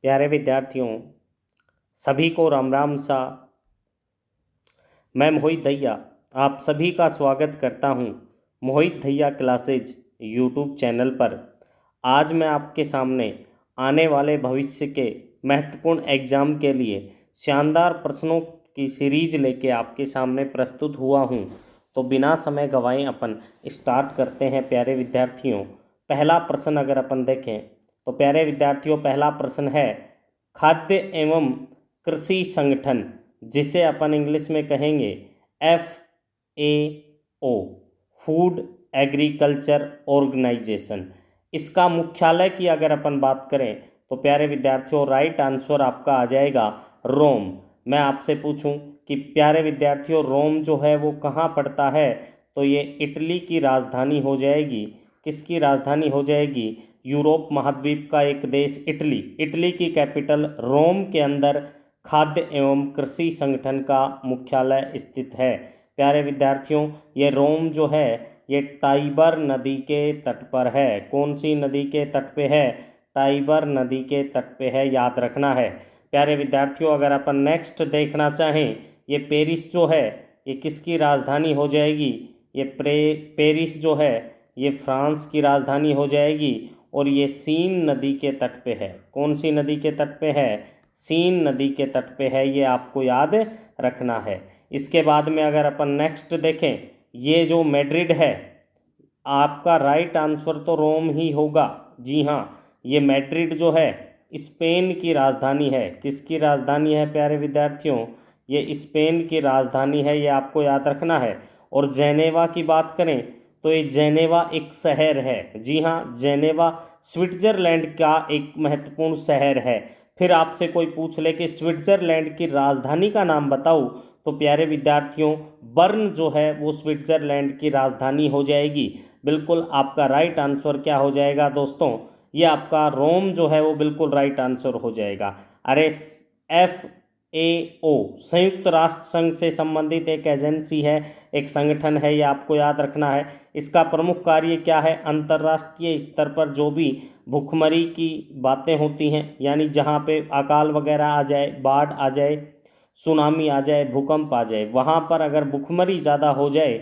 प्यारे विद्यार्थियों, सभी को राम राम सा। मैं मोहित दहिया आप सभी का स्वागत करता हूं मोहित दहिया क्लासेज यूट्यूब चैनल पर। आज मैं आपके सामने आने वाले भविष्य के महत्वपूर्ण एग्जाम के लिए शानदार प्रश्नों की सीरीज लेके आपके सामने प्रस्तुत हुआ हूं। तो बिना समय गंवाए अपन स्टार्ट करते हैं। प्यारे विद्यार्थियों, पहला प्रश्न अगर अपन देखें तो प्यारे विद्यार्थियों, पहला प्रश्न है खाद्य एवं कृषि संगठन, जिसे अपन इंग्लिश में कहेंगे FAO, फूड एग्रीकल्चर ऑर्गेनाइजेशन। इसका मुख्यालय की अगर अपन बात करें तो प्यारे विद्यार्थियों राइट आंसर आपका आ जाएगा रोम। मैं आपसे पूछूं कि प्यारे विद्यार्थियों रोम जो है वो कहाँ पड़ता है, तो ये इटली की राजधानी हो जाएगी। किसकी राजधानी हो जाएगी? यूरोप महाद्वीप का एक देश इटली। इटली की कैपिटल रोम के अंदर खाद्य एवं कृषि संगठन का मुख्यालय स्थित है। प्यारे विद्यार्थियों, ये रोम जो है ये टाइबर नदी के तट पर है। कौन सी नदी के तट पे है? टाइबर नदी के तट पे है, याद रखना है। प्यारे विद्यार्थियों, अगर अपन नेक्स्ट देखना चाहें, ये पेरिस जो है ये किसकी राजधानी हो जाएगी? ये पेरिस जो है ये फ्रांस की राजधानी हो जाएगी और ये सीन नदी के तट पे है। कौन सी नदी के तट पे है? सीन नदी के तट पे है, ये आपको याद रखना है। इसके बाद में अगर अपन नेक्स्ट देखें, ये जो मैड्रिड है, आपका राइट आंसर तो रोम ही होगा। जी हाँ, ये मैड्रिड जो है स्पेन की राजधानी है। किसकी राजधानी है प्यारे विद्यार्थियों? ये स्पेन की राजधानी है, ये आपको याद रखना है। और जेनेवा की बात करें तो ये जेनेवा एक शहर है। जी हाँ, जेनेवा स्विट्जरलैंड का एक महत्वपूर्ण शहर है। फिर आपसे कोई पूछ ले कि स्विट्जरलैंड की राजधानी का नाम बताओ, तो प्यारे विद्यार्थियों बर्न जो है वो स्विट्जरलैंड की राजधानी हो जाएगी। बिल्कुल आपका राइट आंसर क्या हो जाएगा दोस्तों? ये आपका रोम जो है वो बिल्कुल राइट आंसर हो जाएगा। अरे FAO संयुक्त राष्ट्र संघ से संबंधित एक एजेंसी है, एक संगठन है, ये आपको याद रखना है। इसका प्रमुख कार्य क्या है? अंतर्राष्ट्रीय स्तर पर जो भी भूखमरी की बातें होती हैं, यानी जहाँ पे अकाल वगैरह आ जाए, बाढ़ आ जाए, सुनामी आ जाए, भूकंप आ जाए, वहाँ पर अगर भूखमरी ज़्यादा हो जाए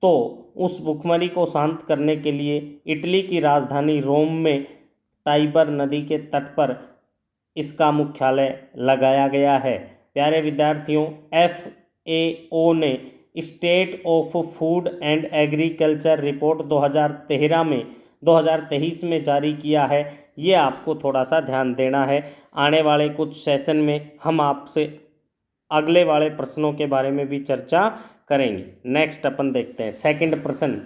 तो उस भूखमरी को शांत करने के लिए इटली की राजधानी रोम में टाइबर नदी के तट पर इसका मुख्यालय लगाया गया है। प्यारे विद्यार्थियों, FAO ने state of food and agriculture report 2023 में जारी किया है। ये आपको थोड़ा सा ध्यान देना है। आने वाले कुछ सेशन में हम आपसे अगले वाले प्रश्नों के बारे में भी चर्चा करेंगे। नेक्स्ट अपन देखते हैं सेकंड प्रश्न।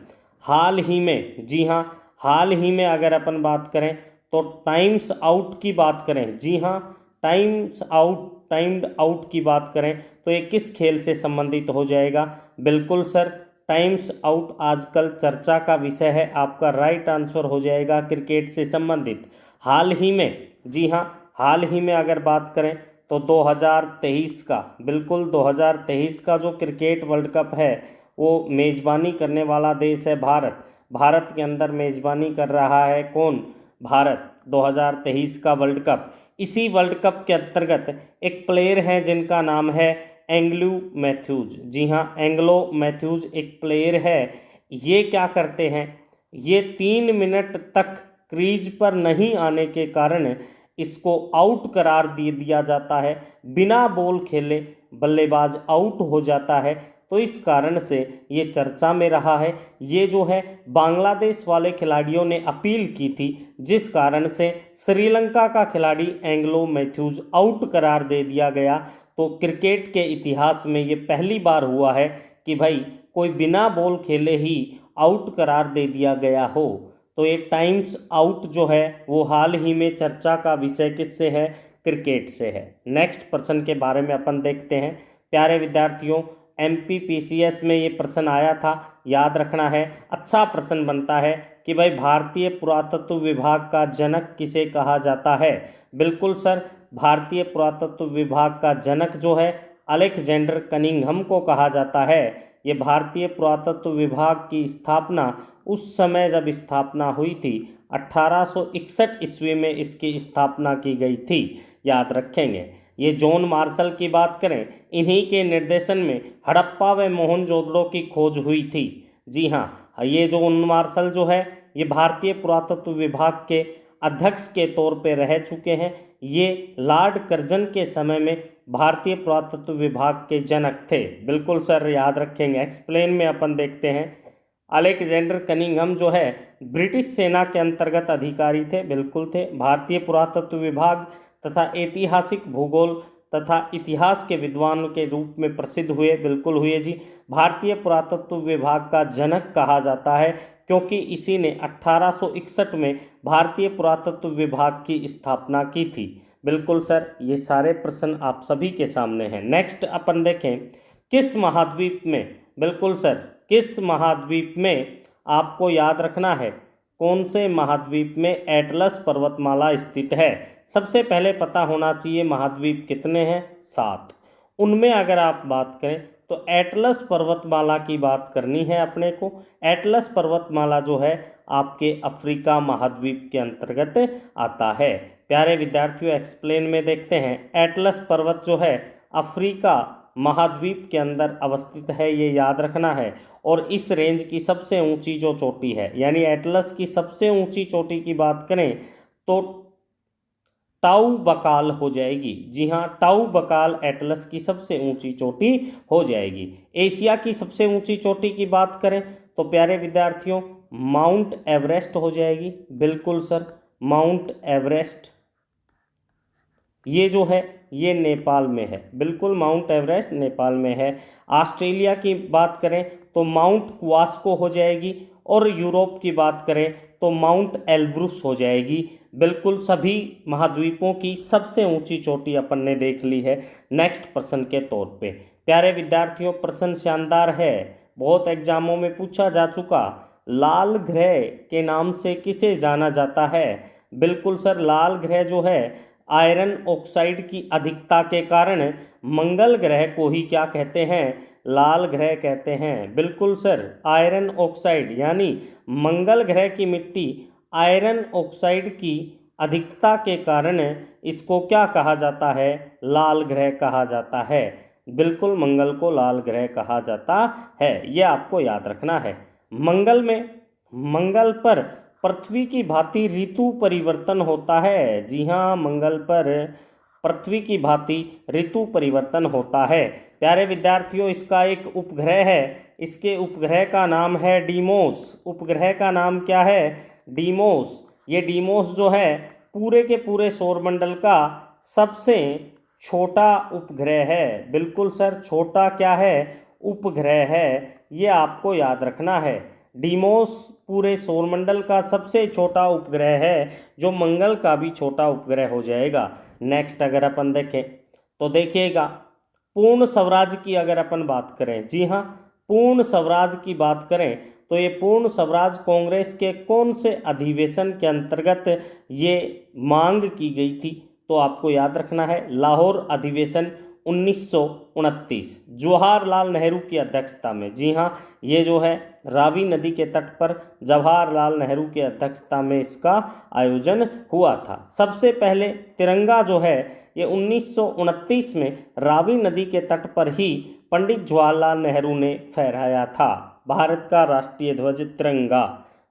हाल ही में, जी हाँ, हाल ही में अगर अपन बात करें तो टाइम्स आउट की बात करें, जी हाँ, टाइम्ड आउट की बात करें तो ये किस खेल से संबंधित हो जाएगा? बिल्कुल सर, टाइम्स आउट आजकल चर्चा का विषय है। आपका राइट आंसर हो जाएगा क्रिकेट से संबंधित। हाल ही में, जी हाँ, हाल ही में अगर बात करें तो 2023 का, बिल्कुल 2023 का जो क्रिकेट वर्ल्ड कप है वो मेज़बानी करने वाला देश है भारत। भारत के अंदर मेज़बानी कर रहा है कौन? भारत। 2023 का वर्ल्ड कप, इसी वर्ल्ड कप के अंतर्गत एक प्लेयर हैं जिनका नाम है एंग्लो मैथ्यूज। जी हाँ, एंग्लो मैथ्यूज एक प्लेयर है। ये क्या करते हैं? ये 3 मिनट तक क्रीज पर नहीं आने के कारण इसको आउट करार दे दिया जाता है। बिना बॉल खेले बल्लेबाज आउट हो जाता है, तो इस कारण से ये चर्चा में रहा है। ये जो है बांग्लादेश वाले खिलाड़ियों ने अपील की थी, जिस कारण से श्रीलंका का खिलाड़ी एंग्लो मैथ्यूज आउट करार दे दिया गया। तो क्रिकेट के इतिहास में ये पहली बार हुआ है कि भाई कोई बिना बॉल खेले ही आउट करार दे दिया गया हो। तो ये टाइम्स आउट जो है वो हाल ही में चर्चा का विषय किससे है? क्रिकेट से है। नेक्स्ट प्रश्न के बारे में अपन देखते हैं। प्यारे विद्यार्थियों, MPPCS में ये प्रश्न आया था, याद रखना है। अच्छा प्रश्न बनता है कि भाई भारतीय पुरातत्व विभाग का जनक किसे कहा जाता है? बिल्कुल सर, भारतीय पुरातत्व विभाग का जनक जो है अलेक्जेंडर कनिंघम को कहा जाता है। ये भारतीय पुरातत्व विभाग की स्थापना उस समय जब स्थापना हुई थी 1861 ईस्वी में इसकी स्थापना की गई थी। याद रखेंगे। ये जॉन मार्शल की बात करें, इन्हीं के निर्देशन में हड़प्पा व मोहनजोदड़ो की खोज हुई थी। जी हाँ, ये जॉन मार्शल जो है ये भारतीय पुरातत्व विभाग के अध्यक्ष के तौर पे रह चुके हैं। ये लॉर्ड कर्जन के समय में भारतीय पुरातत्व विभाग के जनक थे। बिल्कुल सर, याद रखेंगे। एक्सप्लेन में अपन देखते हैं, अलेक्जेंडर कनिंघम जो है ब्रिटिश सेना के अंतर्गत अधिकारी थे। बिल्कुल थे। भारतीय पुरातत्व विभाग तथा ऐतिहासिक भूगोल तथा इतिहास के विद्वान के रूप में प्रसिद्ध हुए। बिल्कुल हुए जी। भारतीय पुरातत्व विभाग का जनक कहा जाता है क्योंकि इसी ने 1861 में भारतीय पुरातत्व विभाग की स्थापना की थी। बिल्कुल सर, ये सारे प्रश्न आप सभी के सामने हैं। नेक्स्ट अपन देखें, किस महाद्वीप में, बिल्कुल सर, किस महाद्वीप में आपको याद रखना है, कौन से महाद्वीप में एटलस पर्वतमाला स्थित है। सबसे पहले पता होना चाहिए महाद्वीप कितने हैं, 7। उनमें अगर आप बात करें तो एटलस पर्वतमाला की बात करनी है अपने को। एटलस पर्वतमाला जो है आपके अफ्रीका महाद्वीप के अंतर्गत आता है। प्यारे विद्यार्थियों, एक्सप्लेन में देखते हैं, एटलस पर्वत जो है अफ्रीका महाद्वीप के अंदर अवस्थित है, ये याद रखना है। और इस रेंज की सबसे ऊंची जो चोटी है, यानी एटलस की सबसे ऊंची चोटी की बात करें तो टाउ बकाल हो जाएगी। जी हाँ, टाउ बकाल एटलस की सबसे ऊंची चोटी हो जाएगी। एशिया की सबसे ऊंची चोटी की बात करें तो प्यारे विद्यार्थियों माउंट एवरेस्ट हो जाएगी। बिल्कुल सर, माउंट एवरेस्ट ये जो है ये नेपाल में है। बिल्कुल, माउंट एवरेस्ट नेपाल में है। ऑस्ट्रेलिया की बात करें तो माउंट कुआस्को हो जाएगी। और यूरोप की बात करें तो माउंट एल्ब्रुस हो जाएगी। बिल्कुल, सभी महाद्वीपों की सबसे ऊंची चोटी अपन ने देख ली है नेक्स्ट प्रश्न के तौर पे। प्यारे विद्यार्थियों, प्रश्न शानदार है, बहुत एग्जामों में पूछा जा चुका। लाल ग्रह के नाम से किसे जाना जाता है। बिल्कुल सर, लाल ग्रह जो है आयरन ऑक्साइड की अधिकता के कारण मंगल ग्रह को ही क्या कहते हैं, लाल ग्रह कहते हैं। बिल्कुल सर, आयरन ऑक्साइड यानी मंगल ग्रह की मिट्टी आयरन ऑक्साइड की अधिकता के कारण इसको क्या कहा जाता है, लाल ग्रह कहा जाता है। बिल्कुल, मंगल को लाल ग्रह कहा जाता है, यह आपको याद रखना है। मंगल पर पृथ्वी की भांति ऋतु परिवर्तन होता है। जी हाँ, मंगल पर पृथ्वी की भांति ऋतु परिवर्तन होता है। प्यारे विद्यार्थियों, इसका एक उपग्रह है, इसके उपग्रह का नाम है डीमोस। उपग्रह का नाम क्या है, डीमोस। ये डीमोस जो है पूरे के पूरे सौरमंडल का सबसे छोटा उपग्रह है। बिल्कुल सर, छोटा क्या है, उपग्रह है, ये आपको याद रखना है। डीमोस पूरे सौरमंडल का सबसे छोटा उपग्रह है, जो मंगल का भी छोटा उपग्रह हो जाएगा। नेक्स्ट अगर अपन देखें तो देखिएगा, पूर्ण स्वराज की अगर अपन बात करें, जी हाँ, पूर्ण स्वराज की बात करें तो ये पूर्ण स्वराज कांग्रेस के कौन से अधिवेशन के अंतर्गत ये मांग की गई थी, तो आपको याद रखना है लाहौर अधिवेशन 1929, जवाहरलाल नेहरू की अध्यक्षता में। जी हाँ, ये जो है रावी नदी के तट पर जवाहरलाल नेहरू की अध्यक्षता में इसका आयोजन हुआ था। सबसे पहले तिरंगा जो है ये 1929 में रावी नदी के तट पर ही पंडित जवाहरलाल नेहरू ने फहराया था, भारत का राष्ट्रीय ध्वज तिरंगा।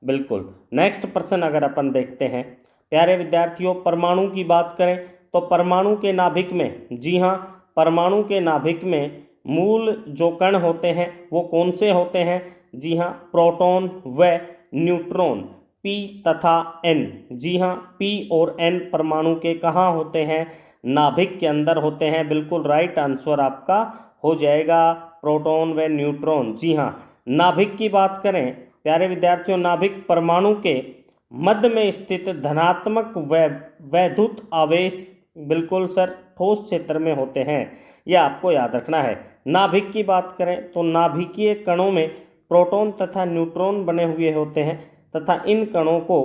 बिल्कुल। नेक्स्ट प्रश्न अगर अपन देखते हैं, प्यारे विद्यार्थियों, परमाणु की बात करें तो परमाणु के नाभिक में, जी हाँ, परमाणु के नाभिक में मूल जो कण होते हैं वो कौन से होते हैं, जी हाँ, प्रोटॉन व न्यूट्रॉन, P तथा N। जी हाँ, P और N परमाणु के कहाँ होते हैं, नाभिक के अंदर होते हैं। बिल्कुल राइट आंसर आपका हो जाएगा प्रोटॉन व न्यूट्रॉन। जी हाँ, नाभिक की बात करें प्यारे विद्यार्थियों, नाभिक परमाणु के मध्य में स्थित धनात्मक व वैद्युत आवेश, बिल्कुल सर, ठोस क्षेत्र में होते हैं, यह आपको याद रखना है। नाभिक की बात करें तो नाभिकीय कणों में प्रोटॉन तथा न्यूट्रॉन बने हुए होते हैं तथा इन कणों को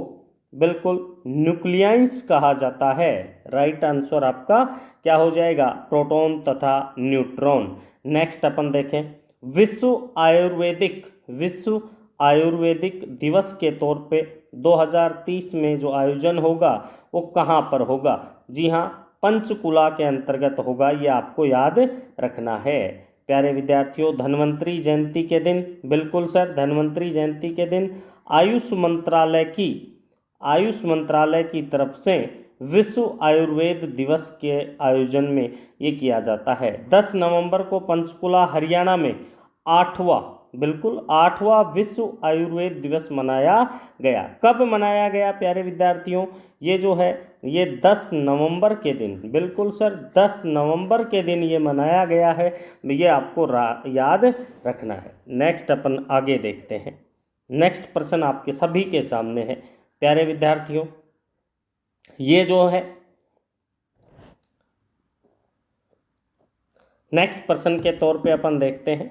बिल्कुल न्यूक्लियस कहा जाता है। राइट आंसर आपका क्या हो जाएगा, प्रोटॉन तथा न्यूट्रॉन। नेक्स्ट अपन देखें, विश्व आयुर्वेदिक दिवस के तौर पे 2030 में जो आयोजन होगा वो कहाँ पर होगा। जी हाँ, पंचकुला के अंतर्गत होगा, ये आपको याद रखना है। प्यारे विद्यार्थियों, धन्वंतरी जयंती के दिन, बिल्कुल सर, धन्वंतरी जयंती के दिन आयुष मंत्रालय की तरफ से विश्व आयुर्वेद दिवस के आयोजन में ये किया जाता है। 10 नवंबर को पंचकुला हरियाणा में 8वां विश्व आयुर्वेद दिवस मनाया गया। कब मनाया गया प्यारे विद्यार्थियों? ये जो है ये 10 नवंबर के दिन, बिल्कुल सर 10 नवंबर के दिन ये मनाया गया है, ये आपको याद रखना है। नेक्स्ट अपन आगे देखते हैं। नेक्स्ट प्रश्न आपके सभी के सामने है प्यारे विद्यार्थियों, ये जो है नेक्स्ट प्रश्न के तौर पे अपन देखते हैं।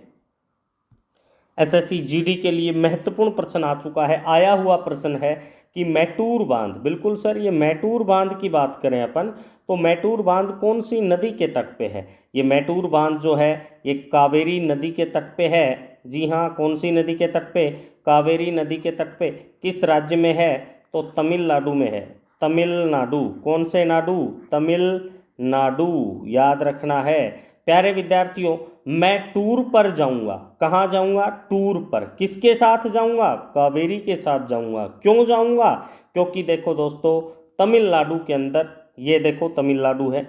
एसएससी जीडी के लिए महत्वपूर्ण प्रश्न आ चुका है, आया हुआ प्रश्न है कि मैटूर बांध, बिल्कुल सर ये मैटूर बांध की बात करें अपन तो मैटूर बांध कौन सी नदी के तट पे है? ये मैटूर बांध जो है ये कावेरी नदी के तट पे है। जी हाँ, कौन सी नदी के तट पे? कावेरी नदी के तट पे। किस राज्य में है? तो तमिलनाडु में है। तमिलनाडु, कौन से नाडु? तमिलनाडु, याद रखना है। प्यारे विद्यार्थियों, मैं टूर पर जाऊंगा। कहाँ जाऊंगा? टूर पर। किसके साथ जाऊंगा? कावेरी के साथ जाऊंगा। क्यों जाऊंगा? क्योंकि देखो दोस्तों, तमिलनाडु के अंदर, ये देखो तमिलनाडु है,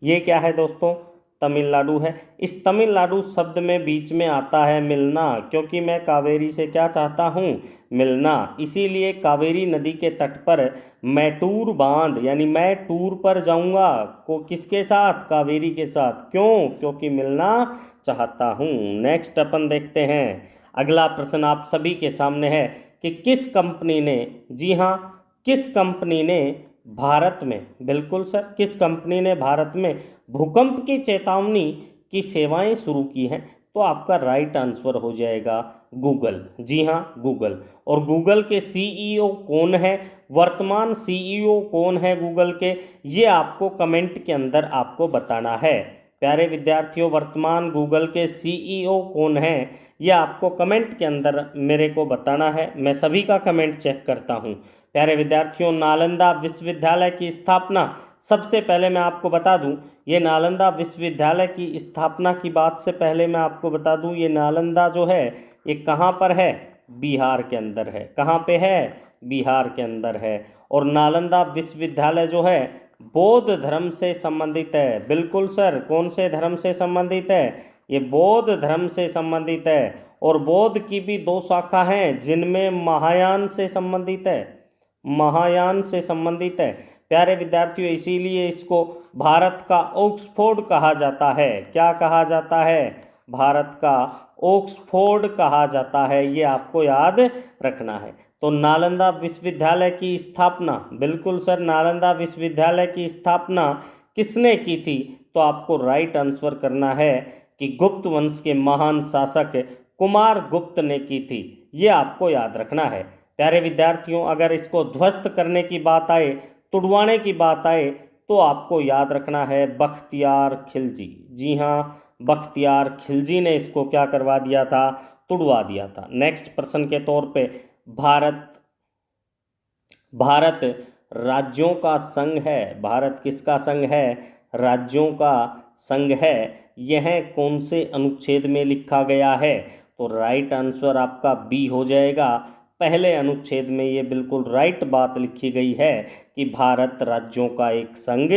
ये क्या है दोस्तों? तमिलनाडु है। इस तमिलनाडु शब्द में बीच में आता है मिलना, क्योंकि मैं कावेरी से क्या चाहता हूँ? मिलना। इसीलिए कावेरी नदी के तट पर मैटूर बांध, यानी मैं टूर पर जाऊंगा को किसके साथ? कावेरी के साथ। क्यों? क्योंकि मिलना चाहता हूँ। नेक्स्ट अपन देखते हैं। अगला प्रश्न आप सभी के सामने है कि किस कंपनी ने, जी हाँ, किस कंपनी ने भारत में, बिल्कुल सर, किस कंपनी ने भारत में भूकंप की चेतावनी की सेवाएं शुरू की हैं? तो आपका राइट आंसर हो जाएगा गूगल। जी हाँ, गूगल। और गूगल के सीईओ कौन है? वर्तमान सीईओ कौन है गूगल के? ये आपको कमेंट के अंदर आपको बताना है। प्यारे विद्यार्थियों, वर्तमान गूगल के सीईओ कौन है, ये आपको कमेंट के अंदर मेरे को बताना है। मैं सभी का कमेंट चेक करता हूँ। प्यारे विद्यार्थियों, नालंदा विश्वविद्यालय की स्थापना, सबसे पहले मैं आपको बता दूं, ये नालंदा विश्वविद्यालय की स्थापना की बात से पहले मैं आपको बता दूं, ये नालंदा जो है ये कहाँ पर है? बिहार के अंदर है। कहाँ पे है? बिहार के अंदर है। और नालंदा विश्वविद्यालय जो है बौद्ध धर्म से संबंधित है। बिल्कुल सर, कौन से धर्म से संबंधित है? ये बौद्ध धर्म से संबंधित है। और बौद्ध की भी 2 शाखा हैं जिनमें महायान से संबंधित है, महायान से संबंधित है। प्यारे विद्यार्थियों, इसीलिए इसको भारत का ऑक्सफोर्ड कहा जाता है। क्या कहा जाता है? भारत का ऑक्सफोर्ड कहा जाता है। ये आपको याद रखना है। तो नालंदा विश्वविद्यालय की स्थापना, बिल्कुल सर, नालंदा विश्वविद्यालय की स्थापना किसने की थी? तो आपको राइट आंसर करना है कि गुप्त वंश के महान शासक कुमार गुप्त ने की थी। ये आपको याद रखना है। प्यारे विद्यार्थियों, अगर इसको ध्वस्त करने की बात आए, तुड़वाने की बात आए, तो आपको याद रखना है बख्तियार खिलजी। जी हाँ, बख्तियार खिलजी ने इसको क्या करवा दिया था? तुड़वा दिया था। नेक्स्ट प्रश्न के तौर पे, भारत राज्यों का संघ है। भारत किसका संघ है? राज्यों का संघ है। यह कौन से अनुच्छेद में लिखा गया है? तो राइट आंसर आपका बी हो जाएगा। पहले अनुच्छेद में ये बिल्कुल राइट बात लिखी गई है कि भारत राज्यों का एक संघ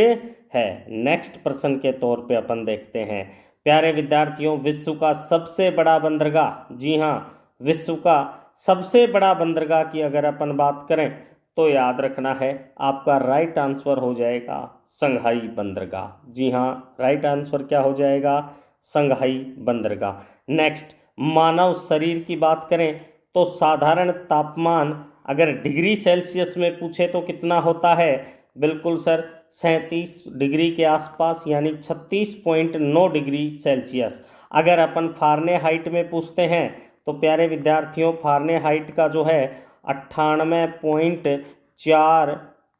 है। नेक्स्ट प्रश्न के तौर पे अपन देखते हैं। प्यारे विद्यार्थियों, विश्व का सबसे बड़ा बंदरगाह, जी हाँ, विश्व का सबसे बड़ा बंदरगाह की अगर अपन बात करें तो याद रखना है आपका राइट आंसर हो जाएगा संघाई बंदरगाह। जी हाँ, राइट आंसर क्या हो जाएगा? संघाई बंदरगाह। नेक्स्ट, मानव शरीर की बात करें तो साधारण तापमान अगर डिग्री सेल्सियस में पूछे तो कितना होता है? बिल्कुल सर, 37 डिग्री के आसपास, यानी 36.9 डिग्री सेल्सियस। अगर अपन फारेनहाइट में पूछते हैं तो प्यारे विद्यार्थियों, फारेनहाइट का जो है 98.4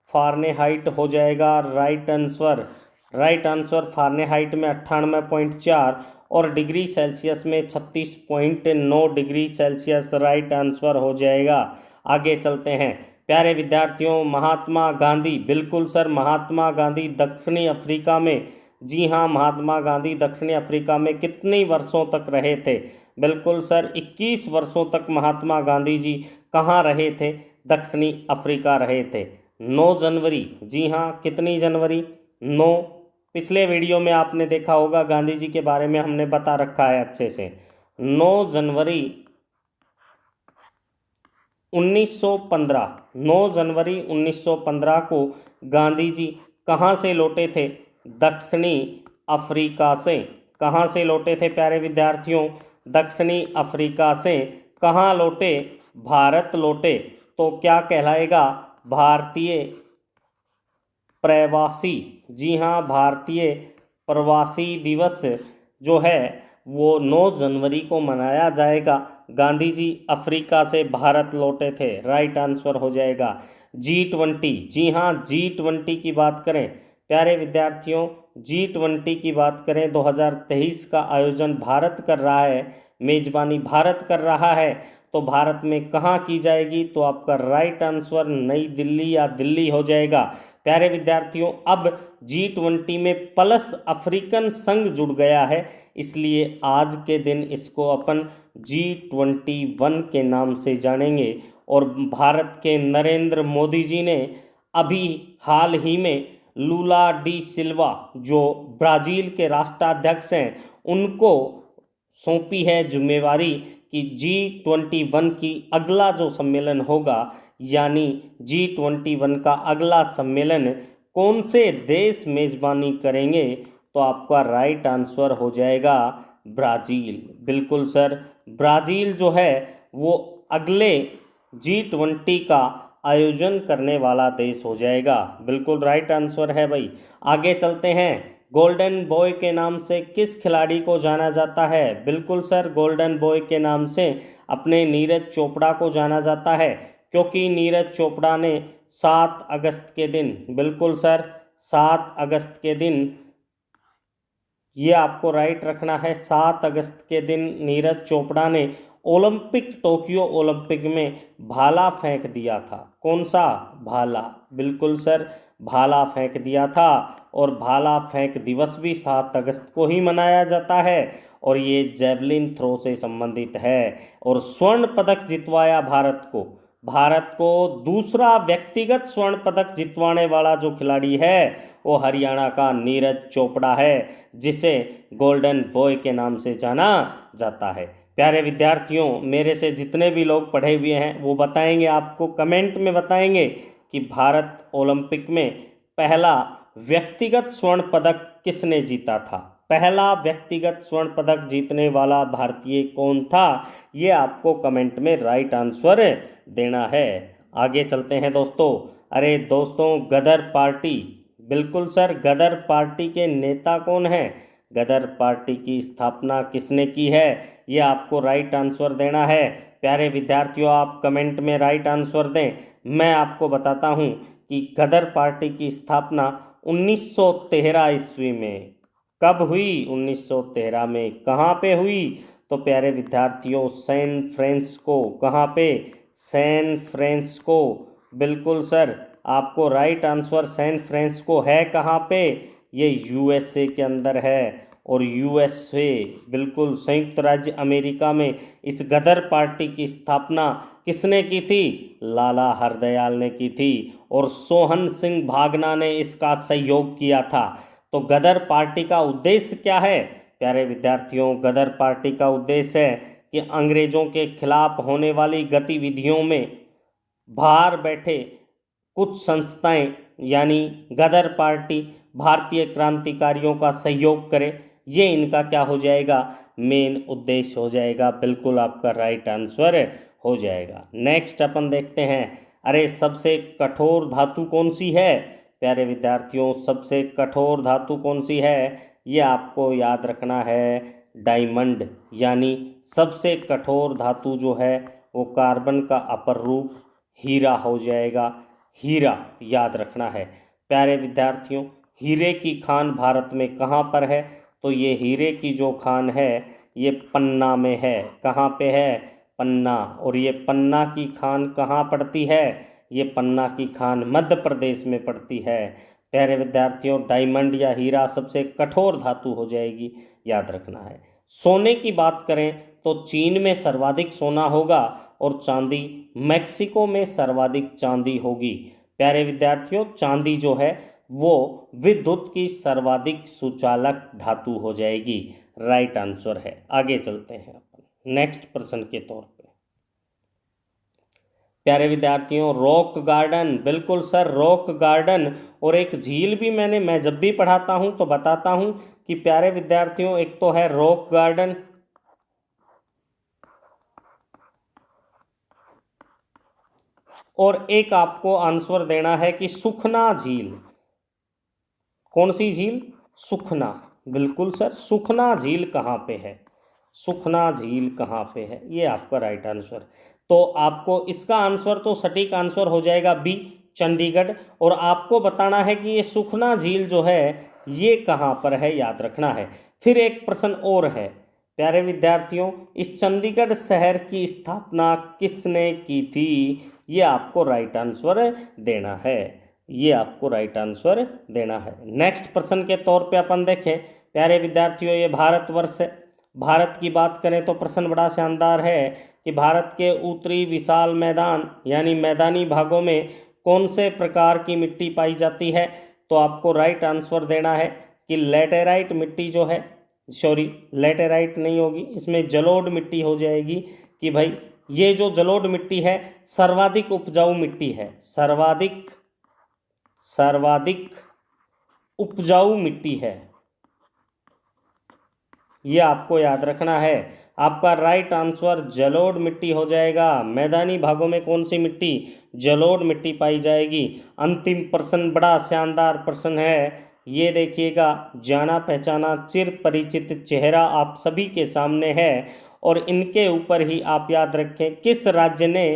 फारेनहाइट हो जाएगा right answer. Right answer Fahrenheit में 98.4 और डिग्री सेल्सियस में 36.9 डिग्री सेल्सियस राइट आंसर हो जाएगा। आगे चलते हैं प्यारे विद्यार्थियों, महात्मा गांधी, बिल्कुल सर, महात्मा गांधी दक्षिणी अफ्रीका में, जी हाँ, महात्मा गांधी दक्षिणी अफ्रीका में कितने वर्षों तक रहे थे? बिल्कुल सर, 21 वर्षों तक महात्मा गांधी जी कहाँ रहे थे? दक्षिणी अफ्रीका रहे थे। 9 जनवरी, जी हाँ, कितनी जनवरी? 9। पिछले वीडियो में आपने देखा होगा, गांधी जी के बारे में हमने बता रखा है अच्छे से। 9 जनवरी 1915, 9 जनवरी 1915 को गांधी जी कहाँ से लौटे थे? दक्षिणी अफ्रीका से। कहाँ से लौटे थे प्यारे विद्यार्थियों? दक्षिणी अफ्रीका से। कहाँ लौटे? भारत लौटे। तो क्या कहलाएगा? भारतीय प्रवासी, जी हाँ, भारतीय प्रवासी दिवस जो है वो 9 जनवरी को मनाया जाएगा। गांधी जी अफ्रीका से भारत लौटे थे, राइट आंसर हो जाएगा। G20, जी हाँ, G20 की बात करें प्यारे विद्यार्थियों, G20 की बात करें, 2023 का आयोजन भारत कर रहा है, मेजबानी भारत कर रहा है। तो भारत में कहाँ की जाएगी? तो आपका राइट आंसर नई दिल्ली या दिल्ली हो जाएगा। प्यारे विद्यार्थियों, अब G20 में प्लस अफ्रीकन संघ जुड़ गया है, इसलिए आज के दिन इसको अपन G21 के नाम से जानेंगे। और भारत के नरेंद्र मोदी जी ने अभी हाल ही में लूला डी सिल्वा, जो ब्राज़ील के राष्ट्राध्यक्ष हैं, उनको सौंपी है जिम्मेवारी कि G21 की अगला जो सम्मेलन होगा, यानी G21 का अगला सम्मेलन कौन से देश मेज़बानी करेंगे? तो आपका राइट आंसर हो जाएगा ब्राज़ील। बिल्कुल सर, ब्राज़ील जो है वो अगले G20 का आयोजन करने वाला देश हो जाएगा। बिल्कुल राइट आंसर है भाई। आगे चलते हैं, गोल्डन बॉय के नाम से किस खिलाड़ी को जाना जाता है? बिल्कुल सर, गोल्डन बॉय के नाम से अपने नीरज चोपड़ा को जाना जाता है, क्योंकि नीरज चोपड़ा ने 7 अगस्त के दिन, बिल्कुल सर, 7 अगस्त के दिन, ये आपको राइट रखना है, 7 अगस्त के दिन नीरज चोपड़ा ने टोक्यो ओलंपिक में भाला फेंक दिया था। कौन सा? भाला। बिल्कुल सर, भाला फेंक दिया था। और भाला फेंक दिवस भी 7 अगस्त को ही मनाया जाता है, और ये जेवलिन थ्रो से संबंधित है। और स्वर्ण पदक जितवाया भारत को दूसरा व्यक्तिगत स्वर्ण पदक जितवाने वाला जो खिलाड़ी है वो हरियाणा का नीरज चोपड़ा है, जिसे गोल्डन बॉय के नाम से जाना जाता है। प्यारे विद्यार्थियों, मेरे से जितने भी लोग पढ़े हुए हैं वो बताएंगे, आपको कमेंट में बताएंगे कि भारत ओलंपिक में पहला व्यक्तिगत स्वर्ण पदक किसने जीता था? पहला व्यक्तिगत स्वर्ण पदक जीतने वाला भारतीय कौन था? ये आपको कमेंट में राइट आंसर देना है। आगे चलते हैं दोस्तों। अरे दोस्तों, गदर पार्टी, बिल्कुल सर, गदर पार्टी के नेता कौन हैं? गदर पार्टी की स्थापना किसने की है? ये आपको राइट आंसर देना है। प्यारे विद्यार्थियों, आप कमेंट में राइट आंसर दें। मैं आपको बताता हूँ कि गदर पार्टी की स्थापना 1913 ईस्वी में। कब हुई? 1913 में। कहाँ पे हुई? तो प्यारे विद्यार्थियों, सैन फ्रांसिस्को। कहाँ पे? San बिल्कुल सर, आपको right answer San Francisco कहाँ पे? ये यूएसए के अंदर है। और यूएसए, बिल्कुल, संयुक्त राज्य अमेरिका में इस गदर पार्टी की स्थापना किसने की थी? लाला हरदयाल ने की थी। और सोहन सिंह भागना ने इसका सहयोग किया था। तो गदर पार्टी का उद्देश्य क्या है प्यारे विद्यार्थियों? गदर पार्टी का उद्देश्य है कि अंग्रेजों के खिलाफ होने वाली गतिविधियों में बाहर बैठे कुछ संस्थाएं, यानी गदर पार्टी भारतीय क्रांतिकारियों का सहयोग करे। ये इनका क्या हो जाएगा? मेन उद्देश्य हो जाएगा। बिल्कुल आपका राइट आंसर हो जाएगा। नेक्स्ट अपन देखते हैं, अरे सबसे कठोर धातु कौन सी है? प्यारे विद्यार्थियों, सबसे कठोर धातु कौन सी है? ये आपको याद रखना है, डायमंड। यानी सबसे कठोर धातु जो है वो कार्बन का अपर रूप हीरा हो जाएगा। हीरा याद रखना है प्यारे विद्यार्थियों। हीरे की खान भारत में कहाँ पर है? तो ये हीरे की जो खान है ये पन्ना में है। कहाँ पे है? पन्ना। और ये पन्ना की खान कहाँ पड़ती है? ये पन्ना की खान मध्य प्रदेश में पड़ती है। प्यारे विद्यार्थियों, डायमंड या हीरा सबसे कठोर धातु हो जाएगी, याद रखना है। सोने की बात करें तो चीन में सर्वाधिक सोना होगा और चांदी मैक्सिको में सर्वाधिक चांदी होगी। प्यारे विद्यार्थियों, चांदी जो है वो विद्युत की सर्वाधिक सुचालक धातु हो जाएगी। राइट आंसर है। आगे चलते हैं अपन नेक्स्ट प्रश्न के तौर पे। प्यारे विद्यार्थियों, रॉक गार्डन, बिल्कुल सर, रॉक गार्डन। और एक झील भी मैं जब भी पढ़ाता हूं तो बताता हूं कि प्यारे विद्यार्थियों एक तो है रॉक गार्डन, और एक आपको आंसर देना है कि सुखना झील। कौन सी झील? सुखना। बिल्कुल सर, सुखना झील कहाँ पे है? सुखना झील कहाँ पे है? ये आपका राइट आंसर। तो आपको इसका आंसर तो सटीक आंसर हो जाएगा बी, चंडीगढ़। और आपको बताना है कि ये सुखना झील जो है ये कहाँ पर है, याद रखना है। फिर एक प्रश्न और है प्यारे विद्यार्थियों, इस चंडीगढ़ शहर की स्थापना किसने की थी? ये आपको राइट आंसर देना है। ये आपको राइट आंसर देना है। नेक्स्ट प्रश्न के तौर पे अपन देखें प्यारे विद्यार्थियों, ये भारतवर्ष है। भारत की बात करें तो प्रश्न बड़ा शानदार है कि भारत के उत्तरी विशाल मैदान यानी मैदानी भागों में कौन से प्रकार की मिट्टी पाई जाती है? तो आपको राइट आंसर देना है कि लेटेराइट मिट्टी जो है, सॉरी लेटेराइट नहीं होगी, इसमें जलोढ़ मिट्टी हो जाएगी। कि भाई ये जो जलोढ़ मिट्टी है सर्वाधिक उपजाऊ मिट्टी है, सर्वाधिक उपजाऊ मिट्टी है। ये आपको याद रखना है। आपका राइट आंसर जलोढ़ मिट्टी हो जाएगा। मैदानी भागों में कौन सी मिट्टी? जलोढ़ मिट्टी पाई जाएगी। अंतिम प्रश्न बड़ा शानदार प्रश्न है, ये देखिएगा। जाना पहचाना चिर परिचित चेहरा आप सभी के सामने है और इनके ऊपर ही आप याद रखें किस राज्य ने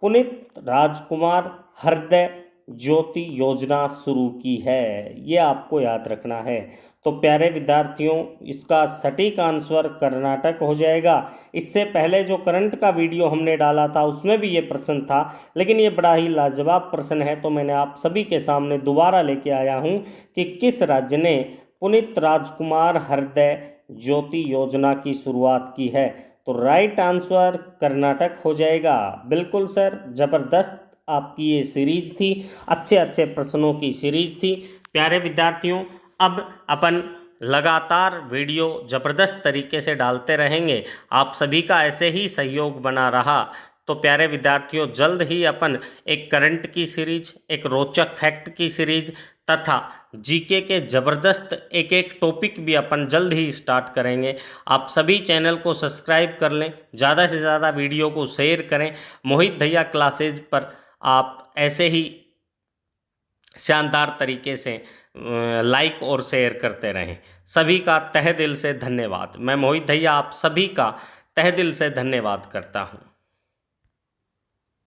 पुनीत राजकुमार हृदय ज्योति योजना शुरू की है? ये आपको याद रखना है। तो प्यारे विद्यार्थियों, इसका सटीक आंसर कर्नाटक हो जाएगा। इससे पहले जो करंट का वीडियो हमने डाला था उसमें भी ये प्रश्न था, लेकिन ये बड़ा ही लाजवाब प्रश्न है तो मैंने आप सभी के सामने दोबारा लेके आया हूँ कि किस राज्य ने पुनीत राजकुमार हृदय ज्योति योजना की शुरुआत की है? तो राइट आंसर कर्नाटक हो जाएगा। बिल्कुल सर, ज़बरदस्त आपकी ये सीरीज थी, अच्छे अच्छे प्रश्नों की सीरीज थी। प्यारे विद्यार्थियों, अब अपन लगातार वीडियो ज़बरदस्त तरीके से डालते रहेंगे। आप सभी का ऐसे ही सहयोग बना रहा तो प्यारे विद्यार्थियों जल्द ही अपन एक करंट की सीरीज, एक रोचक फैक्ट की सीरीज तथा जीके के ज़बरदस्त एक एक टॉपिक भी अपन जल्द ही स्टार्ट करेंगे। आप सभी चैनल को सब्सक्राइब कर लें, ज़्यादा से ज़्यादा वीडियो को शेयर करें। मोहित दहिया क्लासेज पर आप ऐसे ही शानदार तरीके से लाइक और शेयर करते रहें। सभी का तहे दिल से धन्यवाद। मैं मोहित दहिया आप सभी का तहे दिल से धन्यवाद करता हूँ।